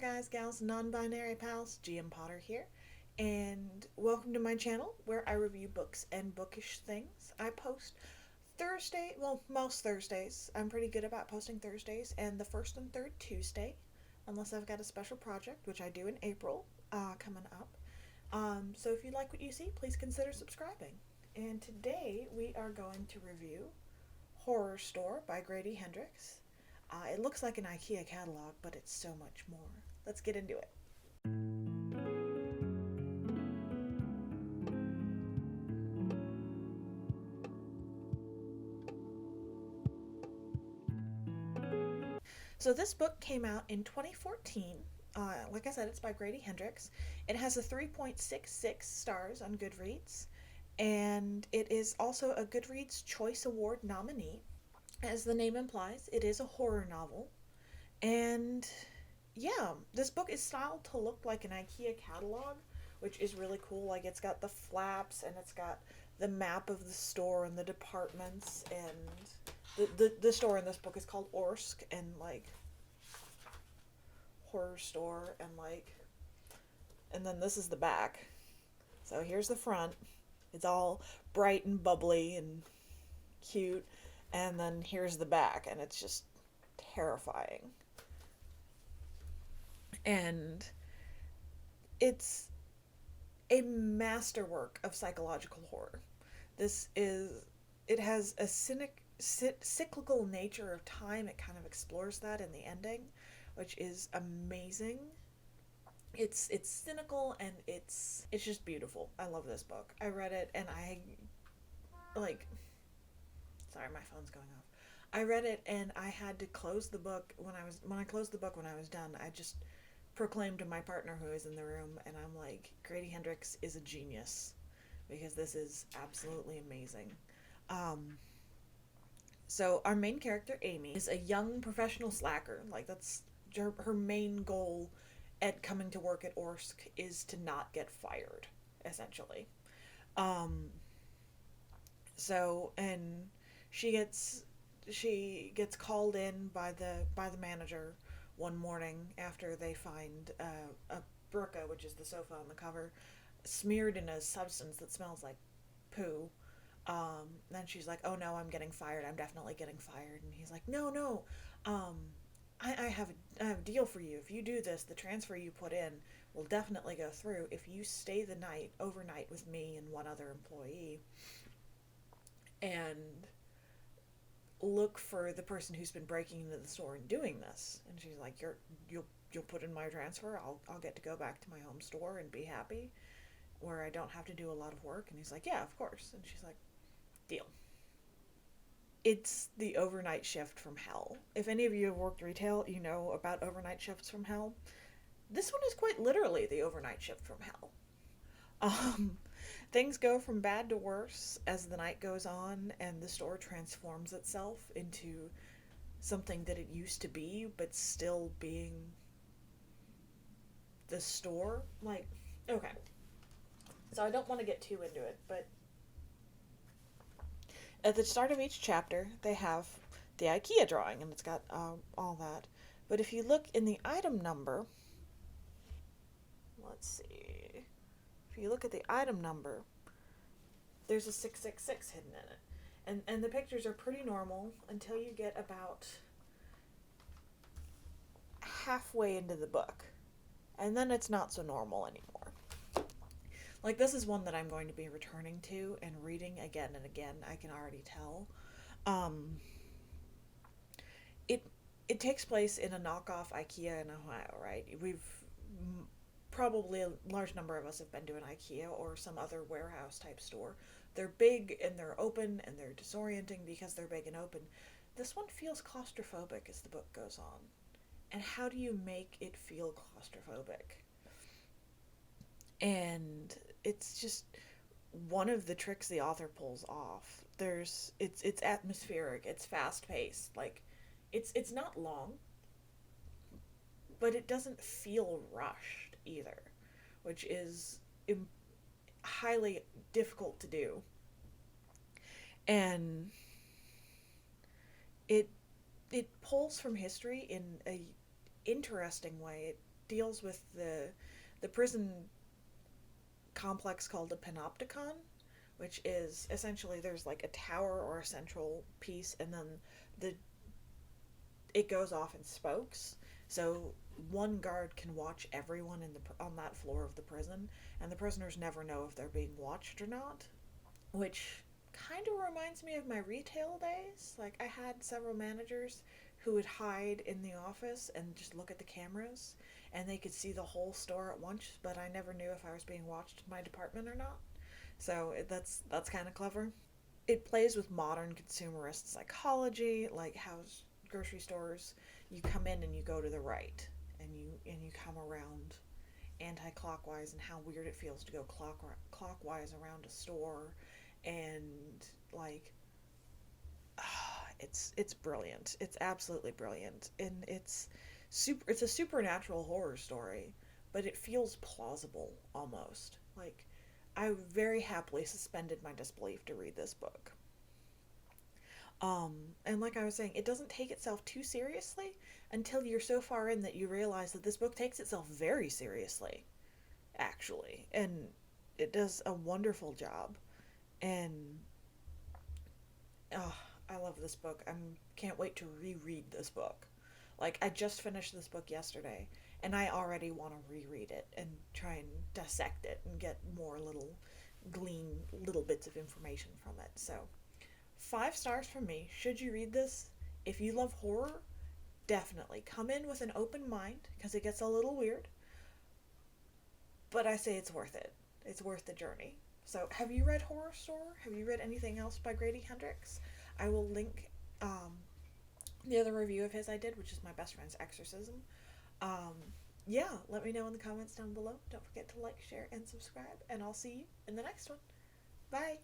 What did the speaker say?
there, guys, gals, non-binary pals. GM Potter here, and welcome to my channel where I review books and bookish things. I post most Thursdays. I'm pretty good about posting Thursdays, and the first and third Tuesday, unless I've got a special project, which I do in April, coming up. So if you like what you see, please consider subscribing. And today we are going to review Horrorstor by Grady Hendrix. It looks like an IKEA catalog, but it's so much more. Let's get into it. So this book came out in 2014. Like I said, it's by Grady Hendrix. It has a 3.66 stars on Goodreads, and it is also a Goodreads Choice Award nominee. As the name implies, it is a horror novel. And yeah, this book is styled to look like an IKEA catalog, which is really cool. Like, it's got the flaps and it's got the map of the store and the departments, and the store in this book is called Orsk, and like Horrorstor, and like, and then this is the back. So here's the front. It's all bright and bubbly and cute, and then here's the back, and it's just terrifying. And it's a masterwork of psychological horror. This is, it has a cyclical nature of time. It kind of explores that in the ending, which is amazing. It's cynical, and it's just beautiful. I love this book. I read it and I like, sorry, my phone's going off. I read it and I had to close the book when I closed the book when I was done. I just proclaimed to my partner who was in the room, and I'm like, Grady Hendrix is a genius, because this is absolutely amazing. Um, so our main character, Amy, is a young professional slacker. Like, that's her main goal at coming to work at Orsk, is to not get fired, essentially. Um, and she gets she gets called in by the manager one morning after they find a burqa, which is the sofa on the cover, smeared in a substance that smells like poo. Then she's like, "Oh no, I'm getting fired. I'm definitely getting fired." And he's like, "No, no, um, I have a deal for you. If you do this, the transfer you put in will definitely go through if you stay the night overnight with me and one other employee, and look for the person who's been breaking into the store and doing this." And she's like, you'll put in my transfer. I'll get to go back to my home store and be happy, where I don't have to do a lot of work. And he's like, "Yeah, of course." And she's like, "Deal." It's the overnight shift from hell. If any of you have worked retail, you know about overnight shifts from hell. This one is quite literally the overnight shift from hell. Um, Things go from bad to worse as the night goes on, and the store transforms itself into something that it used to be, but still being the store. Like, okay. So I don't want to get too into it, but at the start of each chapter, they have the IKEA drawing, and it's got all that. But if you look in the item number, let's see. If you look at the item number, there's a 666 hidden in it. And the pictures are pretty normal until you get about halfway into the book. And then it's not so normal anymore. Like, this is one that I'm going to be returning to and reading again and again, I can already tell. Um, it it takes place in a knockoff IKEA in Ohio, right? Probably a large number of us have been to an IKEA or some other warehouse type store. They're big and they're open and they're disorienting because they're big and open. This one feels claustrophobic as the book goes on. And how do you make it feel claustrophobic? And it's just one of the tricks the author pulls off. It's atmospheric, it's fast paced, like, it's not long, but it doesn't feel rushed either, which is highly difficult to do. And it it pulls from history in a interesting way. deals with the prison complex called a panopticon, which is essentially there's like a tower or a central piece, and then the it goes off in spokes. So one guard can watch everyone on that floor of the prison, and the prisoners never know if they're being watched or not, which kind of reminds me of my retail days. Like, I had several managers who would hide in the office and just look at the cameras, and they could see the whole store at once, but I never knew if I was being watched in my department or not. So that's kind of clever. It plays with modern consumerist psychology, like how grocery stores, you come in and you go to the right, and you come around anti-clockwise, and how weird it feels to go clockwise around a store, and like it's brilliant. It's absolutely brilliant, and it's a supernatural horror story, but it feels plausible almost. Like, I very happily suspended my disbelief to read this book. And like I was saying, it doesn't take itself too seriously until you're so far in that you realize that this book takes itself very seriously, actually, and it does a wonderful job. And oh, I love this book. I can't wait to reread this book. Like, I just finished this book yesterday, and I already want to reread it and try and dissect it and get more glean little bits of information from it. So, 5 stars from me. Should you read this? If you love horror, definitely come in with an open mind because it gets a little weird, but I say it's worth it. It's worth the journey. So, have you read Horrorstor? Have you read anything else by Grady Hendrix? I will link the other review of his I did, which is my best friend's exorcism. Um, yeah, let me know in the comments down below. Don't forget to like, share, and subscribe, and I'll see you in the next one. Bye.